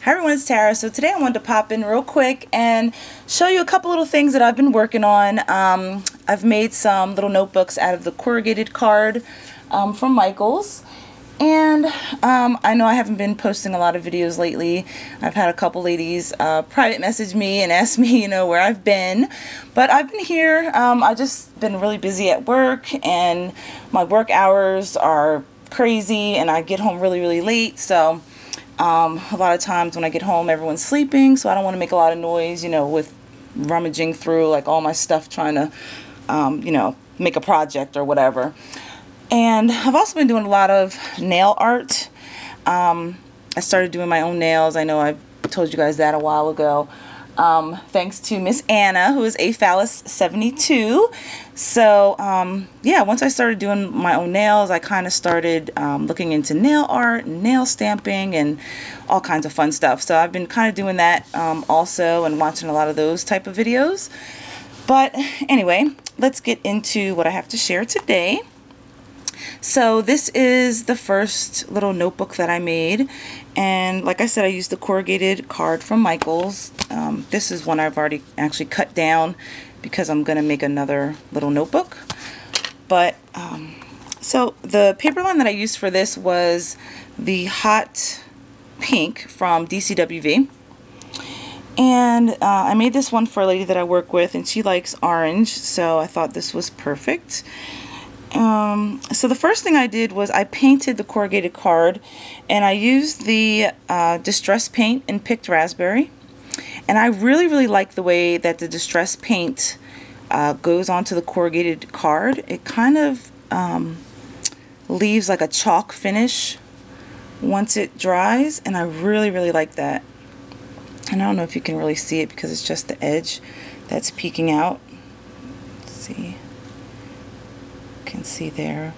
Hi everyone, it's Tara. So today I wanted to pop in real quick and show you a couple little things that I've been working on. I've made some little notebooks out of the corrugated card from Michaels. And I know I haven't been posting a lot of videos lately. I've had a couple ladies private message me and ask me, where I've been. But I've been here. I've just been really busy at work, and my work hours are crazy, and I get home really, really late. So a lot of times when I get home, everyone's sleeping, so I don't want to make a lot of noise, with rummaging through like all my stuff trying to, make a project or whatever. And I've also been doing a lot of nail art. I started doing my own nails. I know I told you guys that a while ago. Thanks to Miss Anna, who is aphallus72. So yeah, once I started doing my own nails, I kind of started looking into nail art and nail stamping and all kinds of fun stuff. So I've been kind of doing that also, and watching a lot of those type of videos. But anyway, let's get into what I have to share today. So this is the first little notebook that I made, and like I said, I used the corrugated card from Michaels. This is one I've already actually cut down because I'm going to make another little notebook. But so the paper line that I used for this was the Hot Pink from DCWV. And I made this one for a lady that I work with, and she likes orange, so I thought this was perfect. So the first thing I did was I painted the corrugated card, and I used the distress paint in Picked Raspberry. And I really, really like the way that the distress paint goes onto the corrugated card. It kind of leaves like a chalk finish once it dries, and I really, really like that. And I don't know if you can really see it because it's just the edge that's peeking out. Let's see. Can see there.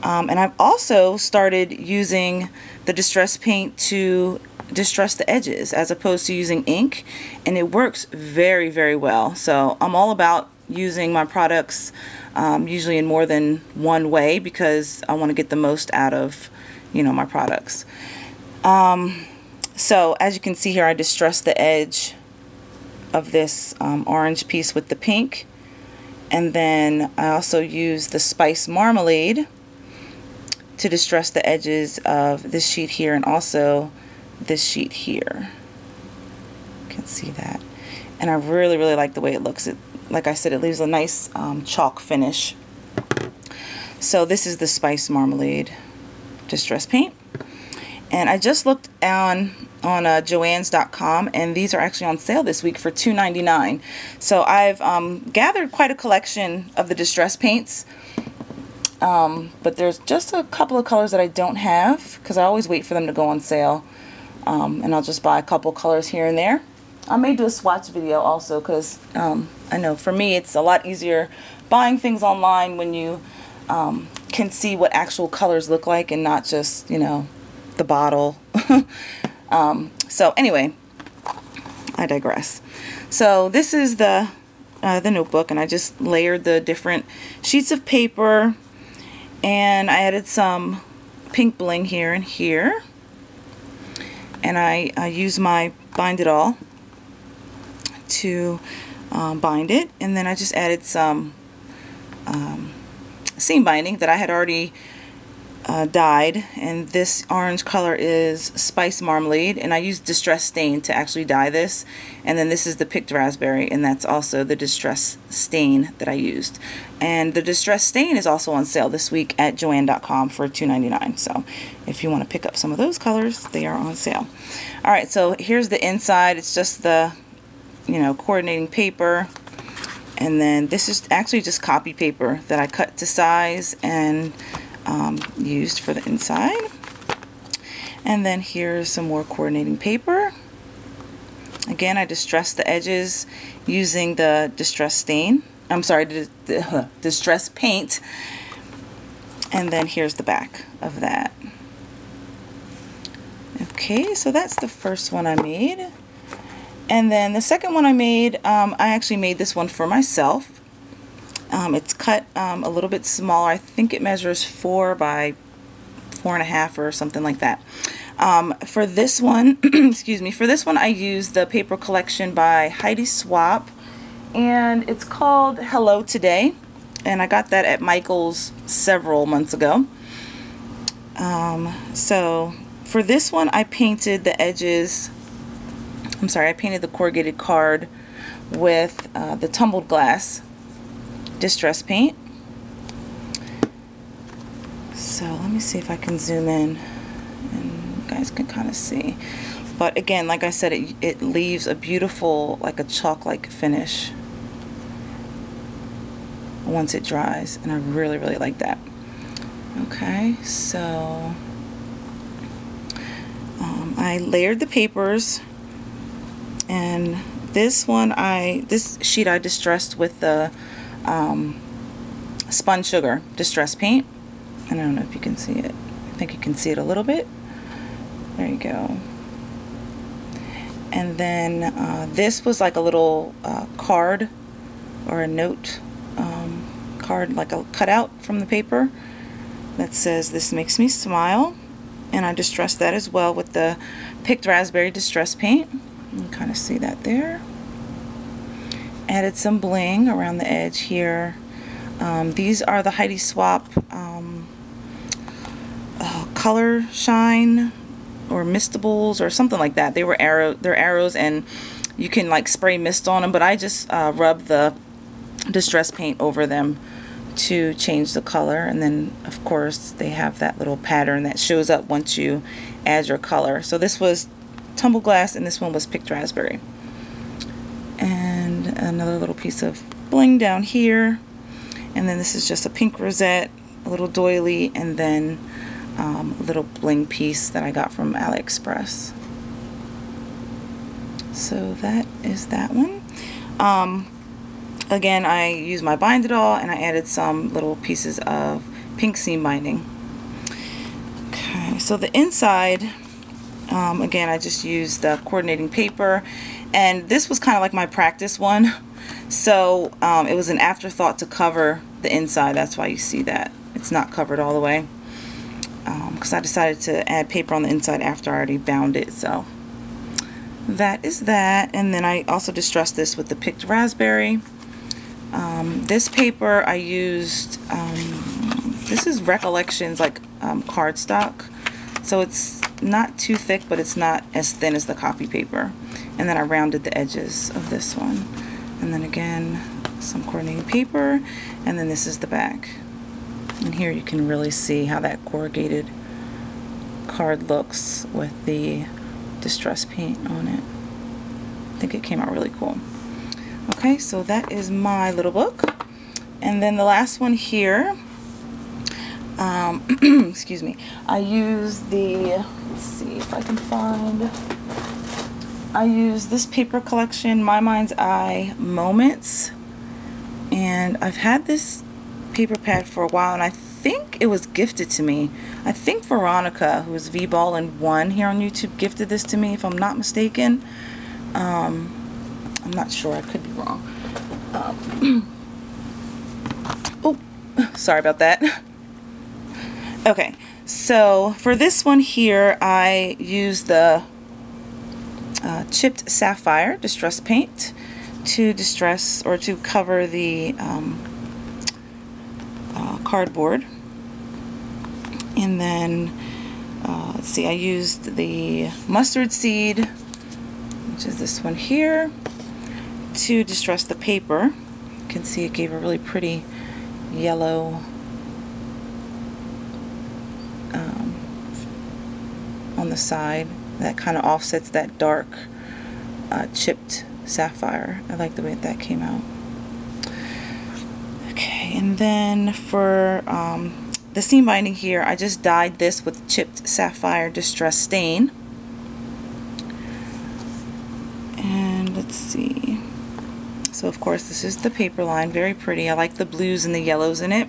And I've also started using the distress paint to distress the edges as opposed to using ink, and it works very, very well. So I'm all about using my products usually in more than one way because I want to get the most out of my products. So as you can see here, I distressed the edge of this orange piece with the pink. And then I also use the spice marmalade to distress the edges of this sheet here and also this sheet here. You can see that. And I really, really like the way it looks. Like I said, it leaves a nice chalk finish. So this is the spice marmalade distress paint. And I just looked on Joann's.com, and these are actually on sale this week for $2.99. So I've gathered quite a collection of the distress paints, but there's just a couple of colors that I don't have because I always wait for them to go on sale, and I'll just buy a couple colors here and there. I may do a swatch video also because I know for me it's a lot easier buying things online when you can see what actual colors look like and not just the bottle. So anyway, I digress. So this is the notebook, and I just layered the different sheets of paper, and I added some pink bling here and here, and I use my Bind It All to bind it, and then I just added some seam binding that I had already dyed, and this orange color is spice marmalade, and I used distress stain to actually dye this. And then this is the Picked Raspberry, and that's also the distress stain that I used. And the distress stain is also on sale this week at Joann.com for $2.99. So if you want to pick up some of those colors, they are on sale. Alright, so here's the inside. It's just the coordinating paper, and then this is actually just copy paper that I cut to size and used for the inside. And then here's some more coordinating paper. Again, I distressed the edges using the distress stain. I'm sorry, the distress paint. And then here's the back of that. Okay, so that's the first one I made. And then the second one I made, I actually made this one for myself. It's cut a little bit smaller. I think it measures 4 by 4.5 or something like that. For this one, excuse me, for this one I used the paper collection by Heidi Swapp, and it's called Hello Today, and I got that at Michael's several months ago. So for this one I painted the edges, I painted the corrugated card with the tumbled glass distress paint. So let me see if I can zoom in and you guys can kind of see. But again, like I said, it leaves a beautiful, like a chalk-like finish once it dries, and I really, really like that. Okay, so I layered the papers, and this sheet I distressed with the spun sugar distress paint, and I don't know if you can see it. I think you can see it a little bit. There you go. And then this was like a little card or a note card, like a cutout from the paper that says "This makes me smile," and I distressed that as well with the picked raspberry distress paint. You can kind of see that there. Added some bling around the edge here. These are the Heidi Swapp color shine or mistables or something like that. They're arrows, and you can like spray mist on them, but I just rubbed the distress paint over them to change the color. And then of course they have that little pattern that shows up once you add your color. So this was tumbled glass and this one was picked raspberry. And another little piece of bling down here, and then this is just a pink rosette, a little doily, and then a little bling piece that I got from AliExpress. So that is that one. Again, I used my bind it all, and I added some little pieces of pink seam binding. Okay, so the inside, again, I just used the coordinating paper, and this was kind of like my practice one. So it was an afterthought to cover the inside. That's why you see that it's not covered all the way, because I decided to add paper on the inside after I already bound it. So that is that. And then I also distressed this with the picked raspberry. This paper I used, this is Recollections, like cardstock, so it's not too thick, but it's not as thin as the copy paper. And then I rounded the edges of this one, and then again some coordinating paper, and then this is the back. And here you can really see how that corrugated card looks with the distress paint on it. I think it came out really cool. Okay, so that is my little book. And then the last one here, excuse me, I used the, let's see if I can find, I used this paper collection, My Mind's Eye Moments, and I've had this paper pad for a while, and I think it was gifted to me. I think Veronica, who is VBallin1 here on YouTube, gifted this to me, if I'm not mistaken. I'm not sure, I could be wrong. Oh, sorry about that. Okay, so for this one here, I used the chipped sapphire distress paint to distress or to cover the cardboard. And then, let's see, I used the mustard seed, which is this one here, to distress the paper. You can see it gave a really pretty yellow on the side that kind of offsets that dark chipped sapphire. I like the way that came out. Okay, and then for the seam binding here, I just dyed this with chipped sapphire distress stain. And let's see. So of course this is the paper line, very pretty. I like the blues and the yellows in it.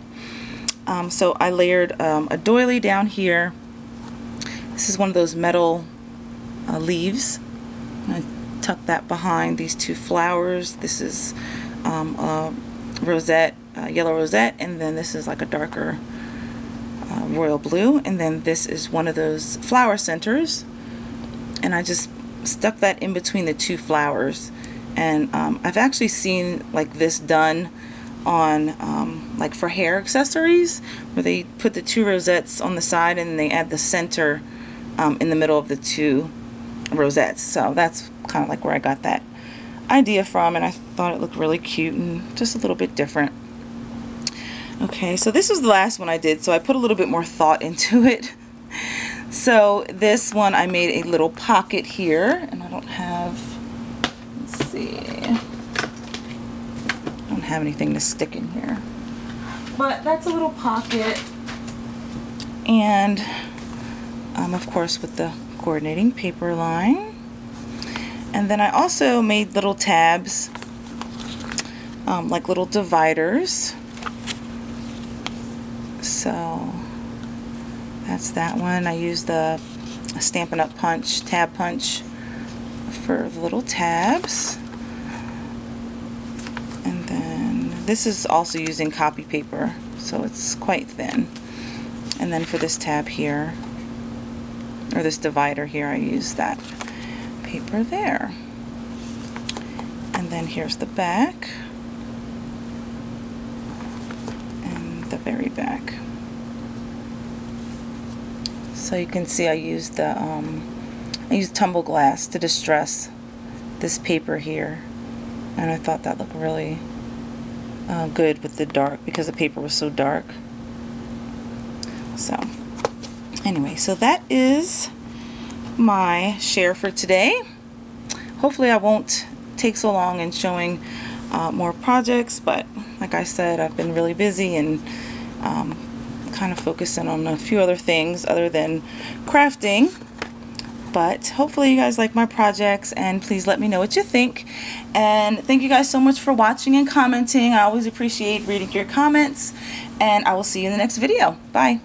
So I layered a doily down here. This is one of those metal leaves. I tucked that behind these two flowers. This is a rosette, yellow rosette, and then this is like a darker royal blue, and then this is one of those flower centers and I just stuck that in between the two flowers. And I've actually seen like this done on like for hair accessories, where they put the two rosettes on the side and they add the center in the middle of the two rosettes. So that's kind of like where I got that idea from, and I thought it looked really cute and just a little bit different. Okay, so this was the last one I did, so I put a little bit more thought into it. So this one I made a little pocket here, and I don't have, let's see, I don't have anything to stick in here, but that's a little pocket. And of course with the coordinating paper line. And then I also made little tabs, like little dividers. So that's that one. I used the Stampin' Up! Punch, tab punch for the little tabs. And then this is also using copy paper, so it's quite thin. And then for this tab here, or this divider here, I used that paper there. And then here's the back and the very back. So you can see I used the I used tumble glass to distress this paper here, and I thought that looked really good with the dark, because the paper was so dark. So anyway, so that is my share for today. Hopefully I won't take so long in showing more projects, but like I said, I've been really busy and kind of focusing on a few other things other than crafting. But hopefully you guys like my projects, and please let me know what you think. And thank you guys so much for watching and commenting. I always appreciate reading your comments, and I will see you in the next video. Bye.